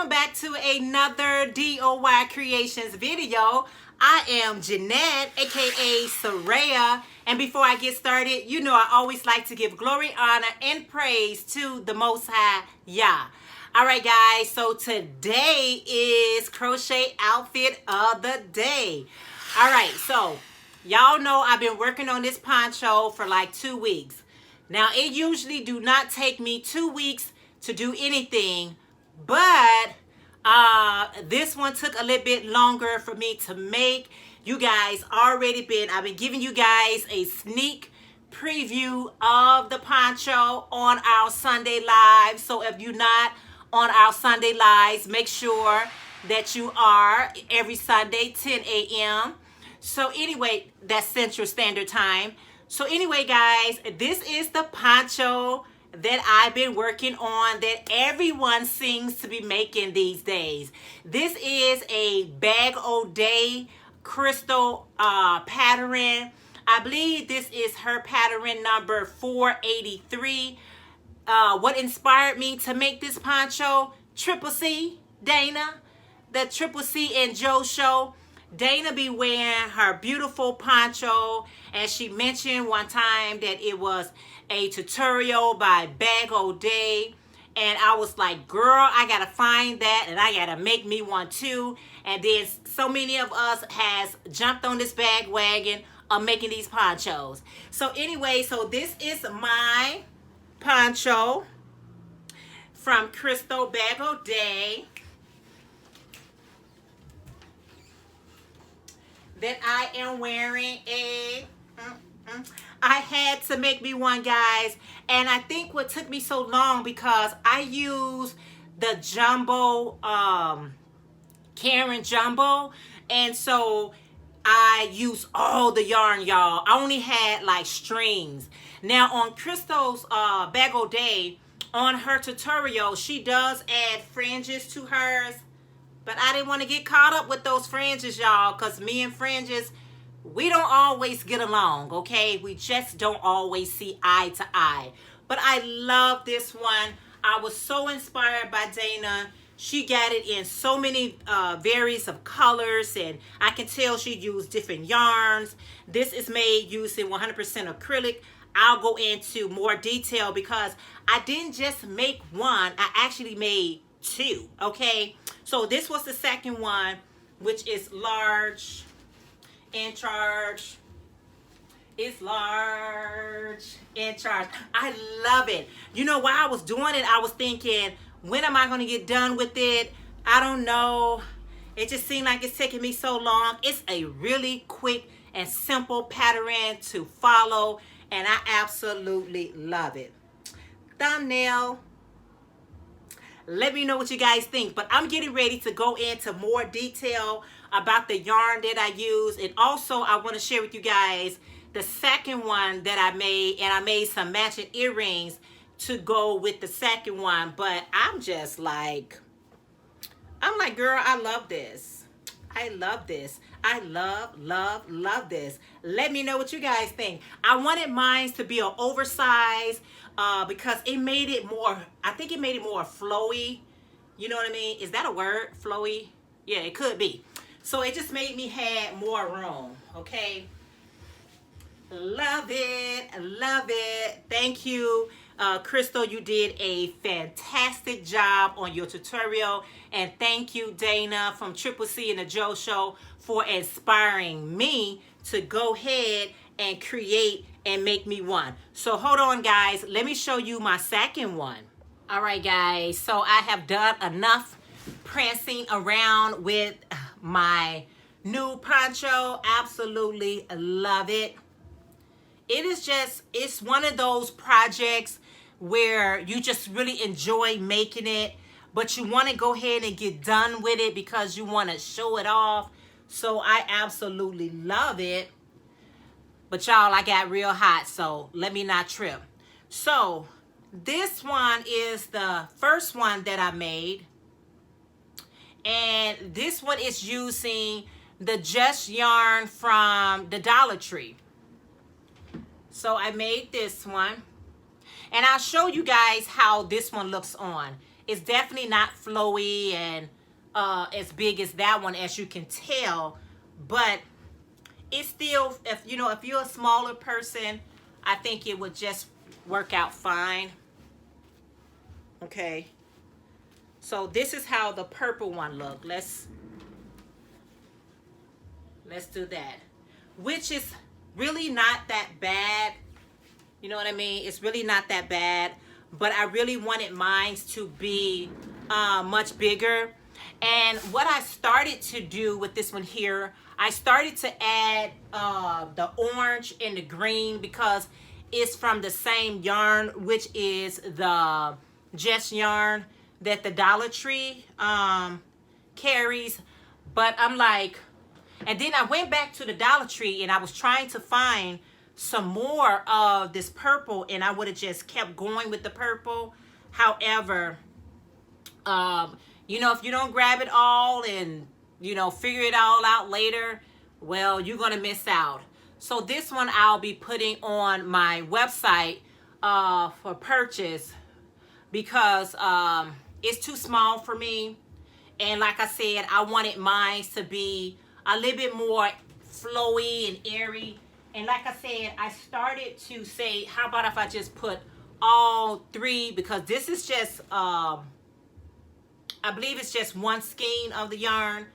welcome back to another DOY Creations video. I am Jeanette, aka Soraya, and before I get started, you know I always like to give glory, honor, and praise to the Most High Yah. Alright guys, so today is crochet outfit of the day. Alright, so y'all know I've been working on this poncho for like 2 weeks. Now it usually do not take me 2 weeks to do anything, but this one took a little bit longer for me to make. You guys I've been giving you guys a sneak preview of the poncho on our Sunday live. So if you're not on our Sunday lives, make sure that you are every Sunday 10 a.m. So anyway, that's Central Standard Time. So anyway guys, this is the poncho that I've been working on that everyone seems to be making these days. This is a bag o' day crystal pattern. I believe this is her pattern number 483. What inspired me to make this poncho? Triple C, Dana, the Triple C and Joe show. Dana be wearing her beautiful poncho, and she mentioned one time that it was a tutorial by Bag O' Day, and I was like, girl, I gotta find that and I gotta make me one too. And then so many of us has jumped on this bandwagon of making these ponchos. So anyway, so this is my poncho from Crystal Bag O' Day that I am wearing. I had to make me one, guys, and I think what took me so long because I use the jumbo Karen jumbo, and so I use all the yarn, y'all. I only had like strings. Now on Crystal's Bag O' Day, on her tutorial, she does add fringes to hers, but I didn't want to get caught up with those fringes, y'all, because me and fringes, we don't always get along, okay? We just don't always see eye to eye. But I love this one. I was so inspired by Dana. She got it in so many varies of colors, and I can tell she used different yarns. This is made using 100% acrylic. I'll go into more detail because I didn't just make one. I actually made two, okay? So this was the second one, which is large in charge. It's large in charge. I love it. You know, while I was doing it, I was thinking, when am I going to get done with it? I don't know. It just seemed like it's taking me so long. It's a really quick and simple pattern to follow, and I absolutely love it. Thumbnail. Let me know what you guys think, but I'm getting ready to go into more detail about the yarn that I use, and also I want to share with you guys the second one that I made, and I made some matching earrings to go with the second one. But I'm like, girl, I love this. I love this. I love this. Let me know what you guys think. I wanted mine to be an oversized because it made it more, I think it made it more flowy. You know what I mean? Is that a word? Flowy? Yeah, it could be. So it just made me have more room, okay? Love it, love it. Thank you, Crystal. You did a fantastic job on your tutorial. And thank you, Dana from Triple C and the Joe Show, for inspiring me to go ahead and create and make me one. So hold on, guys. Let me show you my second one. All right, guys. So I have done enough prancing around with my new poncho. Absolutely love it. It is just, it's one of those projects where you just really enjoy making it, but you want to go ahead and get done with it because you want to show it off. So I absolutely love it. But y'all, I got real hot, so let me not trip. So this one is the first one that I made. And this one is using the Just yarn from the Dollar Tree. So I made this one. And I'll show you guys how this one looks on. It's definitely not flowy and as big as that one, as you can tell, but it's still, if you know, if you're a smaller person, I think it would just work out fine. Okay, so this is how the purple one look. Let's do that, which is really not that bad. You know what I mean? It's really not that bad, but I really wanted mine to be much bigger. And what I started to do with this one here, I started to add the orange and the green because it's from the same yarn, which is the Just yarn that the Dollar Tree carries. But I'm like, and then I went back to the Dollar Tree and I was trying to find some more of this purple, and I would have just kept going with the purple. However, you know, if you don't grab it all and, you know, figure it all out later, well, you're going to miss out. So this one I'll be putting on my website for purchase because it's too small for me. And like I said, I wanted mine to be a little bit more flowy and airy. And like I said, I started to say, how about if I just put all three, because this is just, I believe it's just one skein of the yarn.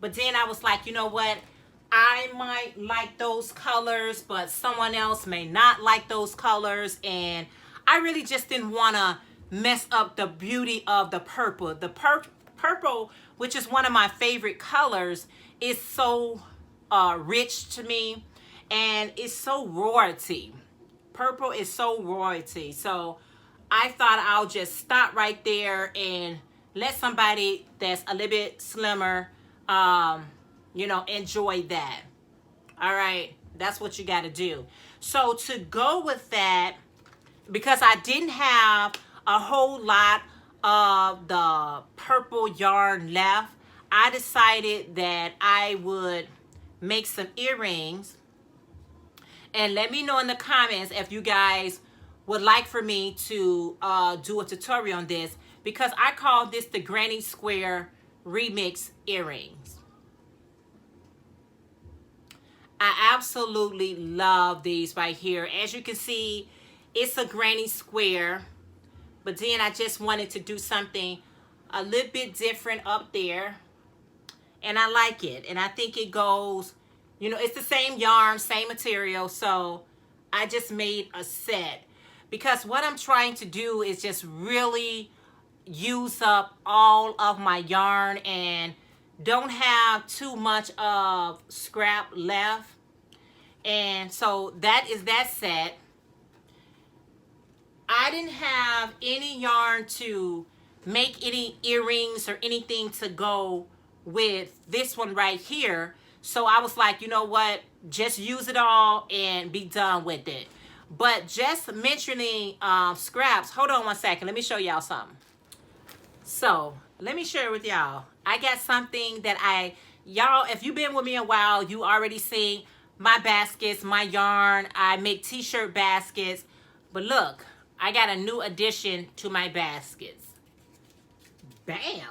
But then I was like, you know what? I might like those colors, but someone else may not like those colors. And I really just didn't want to mess up the beauty of the purple. The purple, which is one of my favorite colors, is so rich to me. And it's so royalty. Purple is so royalty. So I thought I'll just stop right there and let somebody that's a little bit slimmer, you know, enjoy that. All right. That's what you got to do. So to go with that, because I didn't have a whole lot of the purple yarn left, I decided that I would make some earrings. And let me know in the comments if you guys would like for me to do a tutorial on this, because I call this the Granny Square Remix Earrings. I absolutely love these right here. As you can see, it's a granny square, but then I just wanted to do something a little bit different up there, and I like it. And I think it goes, you know, it's the same yarn, same material, so I just made a set. Because what I'm trying to do is just really use up all of my yarn and don't have too much of scrap left. And so that is that set. I didn't have any yarn to make any earrings or anything to go with this one right here. So I was like, you know what? Just use it all and be done with it. But just mentioning scraps, hold on one second. Let me show y'all something. So let me share with y'all. I got something that y'all, if you've been with me a while, you already seen my baskets, my yarn. I make t-shirt baskets. But look, I got a new addition to my baskets. Bam.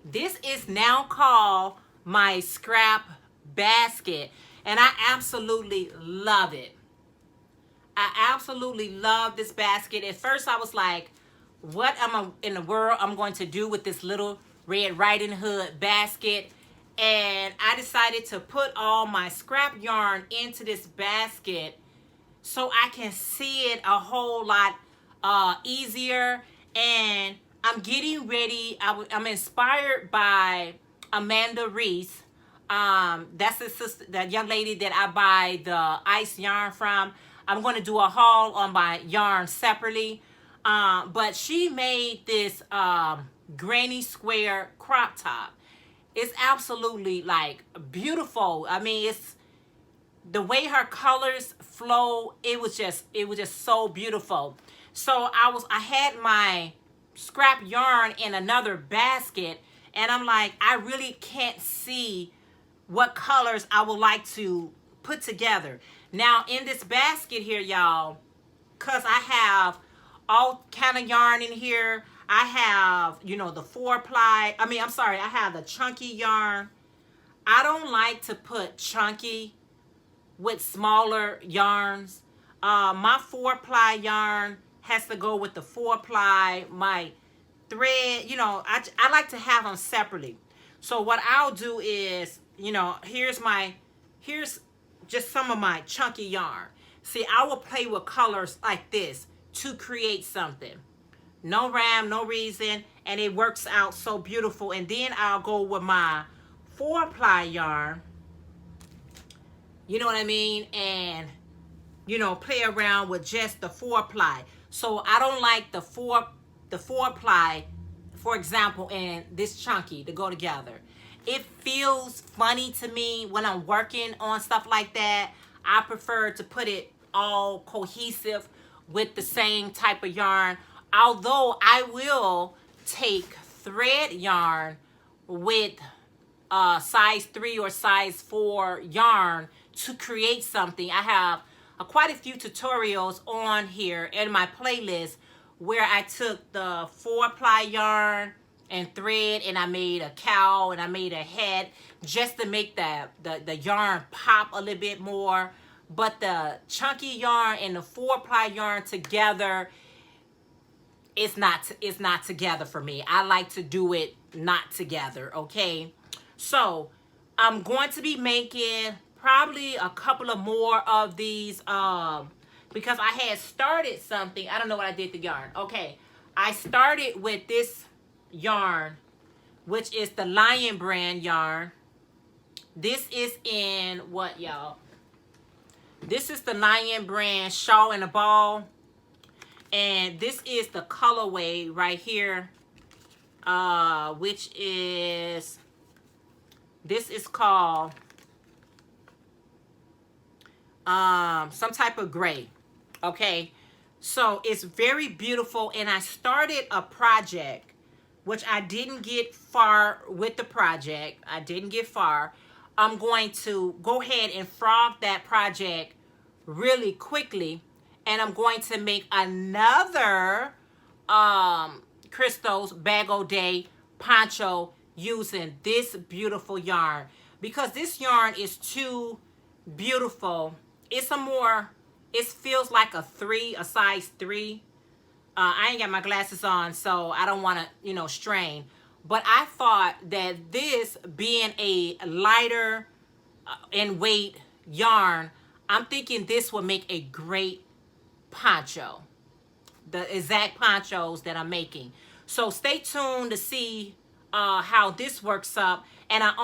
This is now called my scrap basket, and I absolutely love it. I absolutely love this basket. At first I was like, what am I in the world I'm going to do with this little Red Riding Hood basket? And I decided to put all my scrap yarn into this basket so I can see it a whole lot easier. And I'm getting ready. I'm inspired by Amanda Reese. That's the sister, the young lady that I buy the ice yarn from. I'm going to do a haul on my yarn separately. But she made this granny square crop top. It's absolutely like beautiful. I mean, it's the way her colors flow. It was just so beautiful. So I had my scrap yarn in another basket, and I'm like, I really can't see what colors I would like to put together. Now in this basket here, y'all, because I have all kind of yarn in here. I have, you know, the 4-ply. I have the chunky yarn. I don't like to put chunky with smaller yarns. My 4-ply yarn has to go with the 4-ply. My thread, you know, I like to have them separately. So what I'll do is, you know, here's just some of my chunky yarn. See, I will play with colors like this to create something. No rhyme, no reason, and it works out so beautiful. And then I'll go with my 4-ply yarn, you know what I mean, and, you know, play around with just the 4-ply. So I don't like the 4-ply, for example, and this chunky to go together. It feels funny to me when I'm working on stuff like that. I prefer to put it all cohesive with the same type of yarn. Although I will take thread yarn with size 3 or size 4 yarn to create something. I have quite a few tutorials on here in my playlist where I took the 4-ply yarn and thread and I made a cow and I made a head just to make the yarn pop a little bit more. But the chunky yarn and the 4-ply yarn together, it's not together for me. I like to do it not together, okay? So I'm going to be making probably a couple of more of these because I had started something. I don't know what I did to yarn. Okay, I started with this yarn, which is the Lion brand yarn. This is in what, y'all? This is the Lion brand Shawl and a Ball. And this is the colorway right here, which is, this is called some type of gray. Okay, so it's very beautiful. And I started a project, which I didn't get far with the project. I didn't get far. I'm going to go ahead and frog that project really quickly. And I'm going to make another Crystal's Bag O' Day poncho using this beautiful yarn. Because this yarn is too beautiful. It's a more, it feels like a size 3. I ain't got my glasses on, so I don't want to, you know, strain. But I thought that this being a lighter in weight yarn, I'm thinking this will make a great poncho. The exact ponchos that I'm making. So stay tuned to see how this works up. And I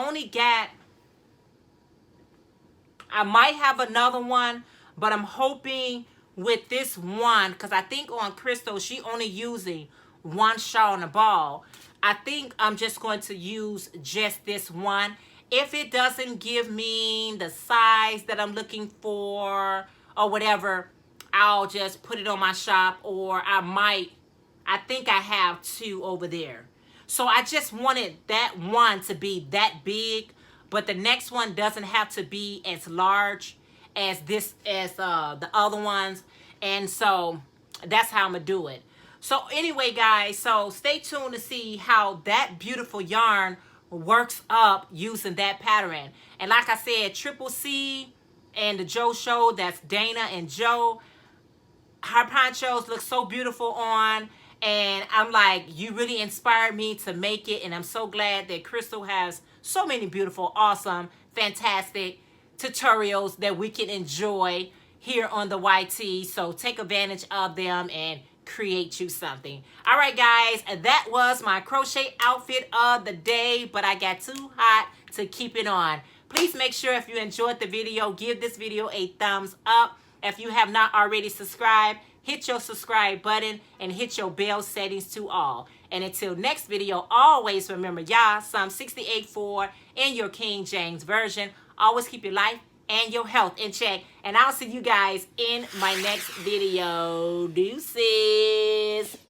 might have another one, but I'm hoping with this one, because I think on Crystal, she only using one shawl and a ball. I think I'm just going to use just this one. If it doesn't give me the size that I'm looking for or whatever, I'll just put it on my shop, or I think I have 2 over there. So I just wanted that one to be that big, but the next one doesn't have to be as large as the other ones. And so that's how I'm gonna do it. So anyway, guys, so stay tuned to see how that beautiful yarn works up using that pattern. And like I said, Triple C and the Joe Show, that's Dana and Joe, her ponchos look so beautiful on, and I'm like, you really inspired me to make it. And I'm so glad that Crystal has so many beautiful, awesome, fantastic tutorials that we can enjoy here on the YT. So take advantage of them and create you something. All right, guys, that was my crochet outfit of the day, but I got too hot to keep it on. Please make sure if you enjoyed the video, give this video a thumbs up. If you have not already subscribed, hit your subscribe button and hit your bell settings to all. And until next video, always remember, y'all, Psalm 68:4 in your King James Version. Always keep your life and your health in check. And I'll see you guys in my next video. Deuces.